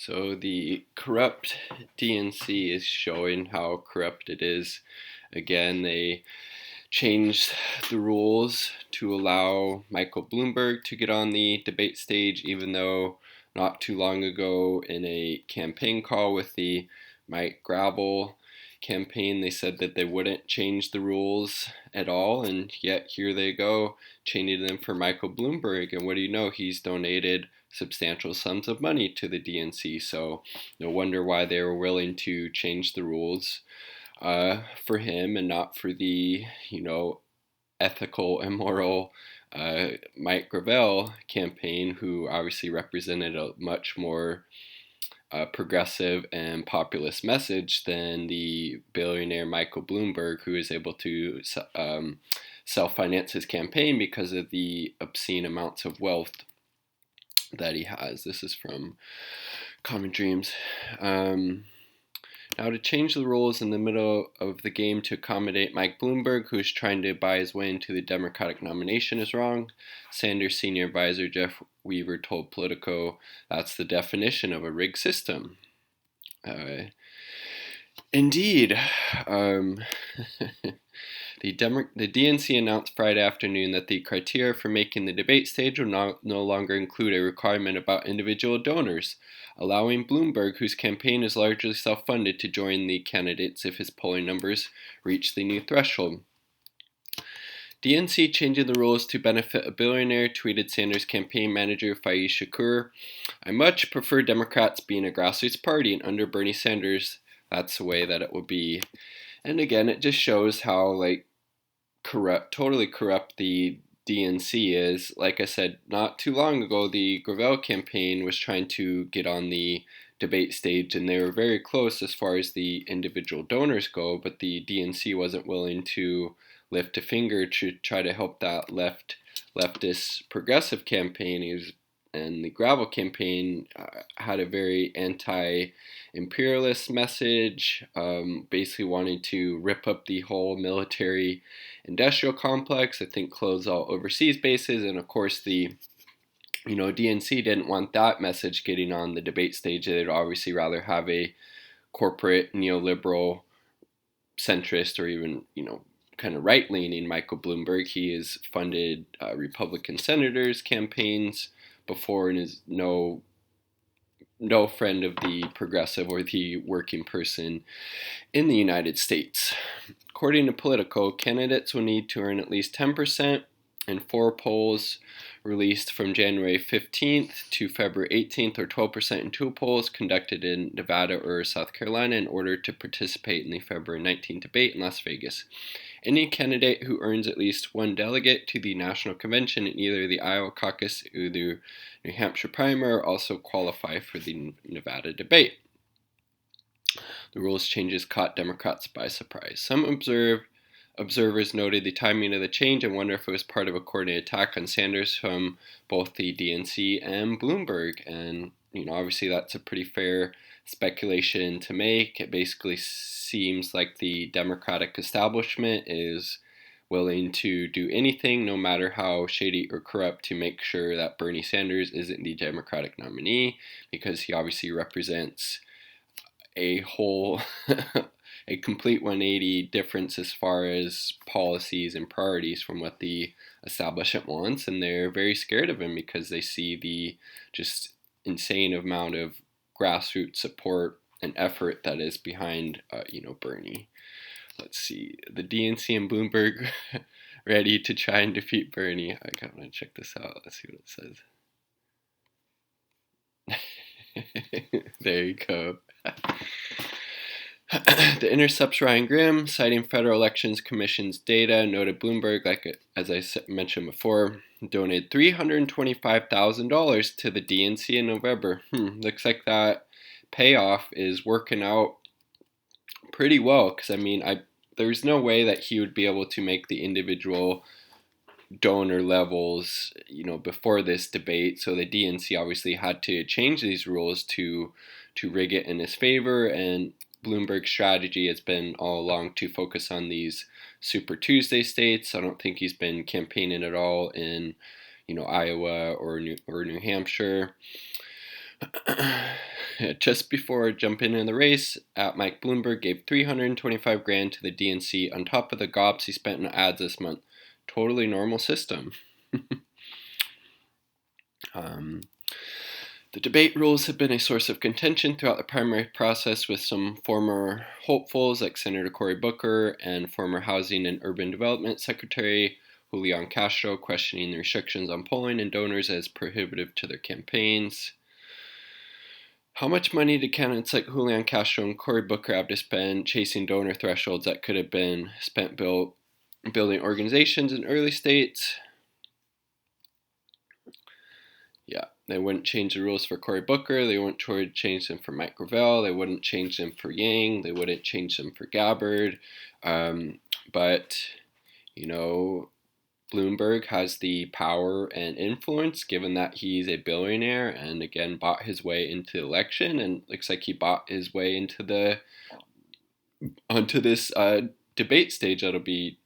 So the corrupt DNC is showing how corrupt it is. Again, they changed the rules to allow Michael Bloomberg to get on the debate stage, even though not too long ago in a campaign call with the Mike Gravel campaign, they said that they wouldn't change the rules at all, and yet here they go, changing them for Michael Bloomberg. And what do you know? He's donated substantial sums of money to the DNC, so no wonder why they were willing to change the rules for him and not for the, ethical and moral Mike Gravel campaign, who obviously represented a much more progressive and populist message than the billionaire Michael Bloomberg, who is able to self-finance his campaign because of the obscene amounts of wealth that he has. This is from Common Dreams. Now, to change the rules in the middle of the game to accommodate Mike Bloomberg, who is trying to buy his way into the Democratic nomination, is wrong. Sanders' senior advisor Jeff Weaver told Politico that's the definition of a rigged system. Indeed. The DNC announced Friday afternoon that the criteria for making the debate stage will no longer include a requirement about individual donors, allowing Bloomberg, whose campaign is largely self-funded, to join the candidates if his polling numbers reach the new threshold. DNC changing the rules to benefit a billionaire, tweeted Sanders' campaign manager Faiz Shakur. I much prefer Democrats being a grassroots party, and under Bernie Sanders, that's the way that it will be. And again, it just shows how totally corrupt the DNC is. Like I said, not too long ago, the Gravel campaign was trying to get on the debate stage, and they were very close as far as the individual donors go, but the DNC wasn't willing to lift a finger to try to help that leftist progressive campaign. And the Gravel campaign had a very anti-imperialist message, basically wanting to rip up the whole military industrial complex, I think close all overseas bases, and of course the DNC didn't want that message getting on the debate stage. They'd obviously rather have a corporate neoliberal centrist or even kind of right-leaning Michael Bloomberg. He has funded Republican senators' campaigns before and is no friend of the progressive or the working person in the United States. According to Politico, candidates will need to earn at least 10% in 4 polls released from January 15th to February 18th, or 12% in 2 polls conducted in Nevada or South Carolina, in order to participate in the February 19th debate in Las Vegas. Any candidate who earns at least 1 delegate to the National Convention in either the Iowa caucus or the New Hampshire primary also qualify for the Nevada debate. The rules changes caught Democrats by surprise. Some observers noted the timing of the change and wonder if it was part of a coordinated attack on Sanders from both the DNC and Bloomberg. And, obviously that's a pretty fair speculation to make. It basically seems like the Democratic establishment is willing to do anything, no matter how shady or corrupt, to make sure that Bernie Sanders isn't the Democratic nominee, because he obviously represents a whole a complete 180 difference as far as policies and priorities from what the establishment wants, and they're very scared of him because they see the just insane amount of grassroots support and effort that is behind Bernie. Let's see, the DNC and Bloomberg ready to try and defeat Bernie. I gotta check this out. Let's see what it says. There you go. The Intercept's Ryan Grimm, citing Federal Elections Commission's data, noted Bloomberg, as I mentioned before, donated $325,000 to the DNC in November. Looks like that payoff is working out pretty well, because there's no way that he would be able to make the individual donor levels before this debate, so the DNC obviously had to change these rules to rig it in his favor. And Bloomberg's strategy has been all along to focus on these Super Tuesday states. I don't think he's been campaigning at all in Iowa or New Hampshire. just before jumping in the race, Mike Bloomberg gave $325,000 to the DNC on top of the gobs he spent on ads this month. Totally normal system. The debate rules have been a source of contention throughout the primary process, with some former hopefuls like Senator Cory Booker and former Housing and Urban Development Secretary Julian Castro questioning the restrictions on polling and donors as prohibitive to their campaigns. How much money did candidates like Julian Castro and Cory Booker have to spend chasing donor thresholds that could have been spent building organizations in early states? Yeah, they wouldn't change the rules for Cory Booker. They wouldn't change them for Mike Gravel. They wouldn't change them for Yang. They wouldn't change them for Gabbard. But, Bloomberg has the power and influence, given that he's a billionaire and, again, bought his way into the election, and looks like he bought his way onto this debate stage that'll be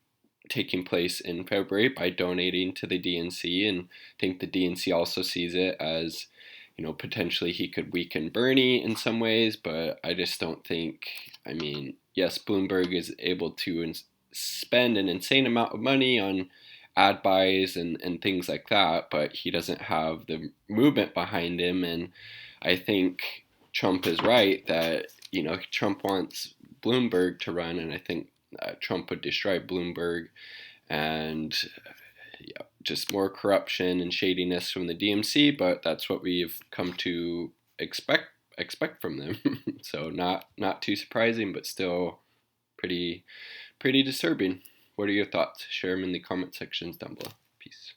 taking place in February by donating to the DNC. And I think the DNC also sees it as, potentially he could weaken Bernie in some ways, but I just don't think, yes, Bloomberg is able to spend an insane amount of money on ad buys and things like that, but he doesn't have the movement behind him. And I think Trump is right that, Trump wants Bloomberg to run, and I think Trump would destroy Bloomberg, and just more corruption and shadiness from the DNC, but that's what we've come to expect from them. So not too surprising, but still pretty disturbing. What are your thoughts? Share them in the comment sections down below. Peace.